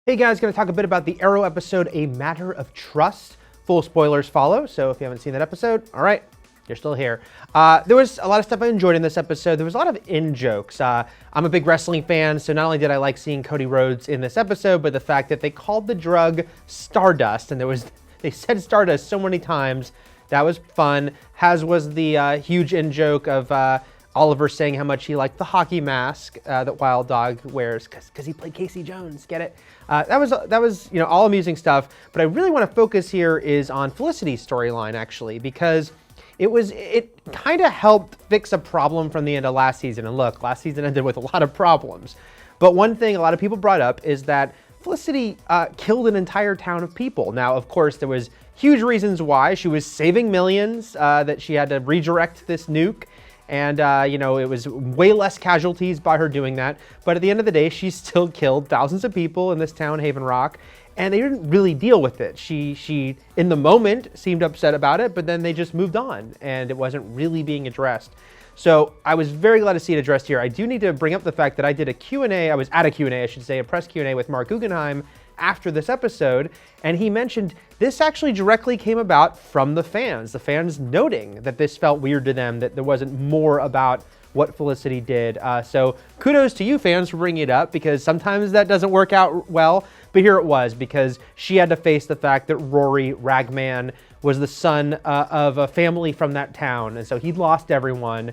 Hey guys, going to talk a bit about the Arrow episode, A Matter of Trust. Full spoilers follow, so if you haven't seen that episode, all right, you're still here. There was a lot of stuff I enjoyed in this episode. There was a lot of in-jokes. I'm a big wrestling fan, so not only did I like seeing Cody Rhodes in this episode, but the fact that they called the drug Stardust, and they said Stardust so many times. That was fun, as was the huge in-joke of Oliver saying how much he liked the hockey mask that Wild Dog wears because he played Casey Jones. Get it? That was all amusing stuff. But I really want to focus here is on Felicity's storyline actually, because it kind of helped fix a problem from the end of last season. And look, last season ended with a lot of problems. But one thing a lot of people brought up is that Felicity killed an entire town of people. Now, of course, there was huge reasons why. She was saving millions, that she had to redirect this nuke. And, it was way less casualties by her doing that. But at the end of the day, she still killed thousands of people in this town, Haven Rock. And they didn't really deal with it. She, in the moment, seemed upset about it, but then they just moved on. And it wasn't really being addressed. So I was very glad to see it addressed here. I do need to bring up the fact that I did a Q&A. I was at a Q&A, I should say, a press Q&A with Mark Guggenheim after this episode, and he mentioned this actually directly came about from the fans noting that this felt weird to them, that there wasn't more about what Felicity did. So kudos to you fans for bringing it up, because sometimes that doesn't work out well, but here it was, because she had to face the fact that Rory Ragman was the son of a family from that town, and so he'd lost everyone,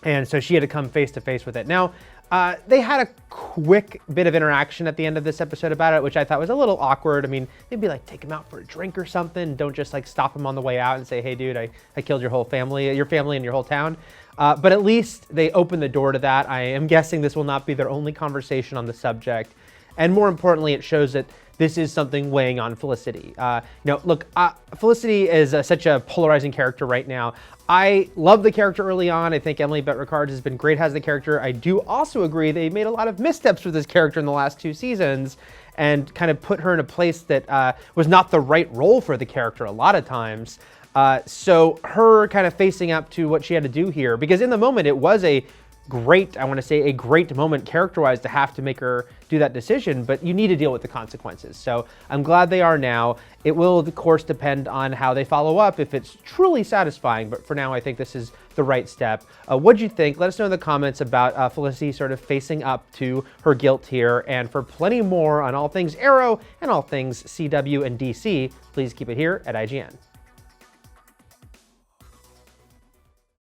and so she had to come face to face with it. Now, they had a quick bit of interaction at the end of this episode about it, which I thought was a little awkward. I mean, maybe like take him out for a drink or something. Don't just like stop him on the way out and say, hey dude, I killed your whole family, and your whole town. But at least they opened the door to that. I am guessing this will not be their only conversation on the subject. And more importantly, it shows that this is something weighing on Felicity. Look, Felicity is such a polarizing character right now. I love the character early on. I think Emily Bett-Rickards has been great as the character. I do also agree they made a lot of missteps with this character in the last 2 seasons and kind of put her in a place that was not the right role for the character a lot of times. So her kind of facing up to what she had to do here, because in the moment it was a great moment character-wise to have to make her do that decision, but you need to deal with the consequences. So I'm glad they are now. It will, of course, depend on how they follow up, if it's truly satisfying, but for now, I think this is the right step. What'd you think? Let us know in the comments about Felicity sort of facing up to her guilt here, and for plenty more on all things Arrow and all things CW and DC, please keep it here at IGN.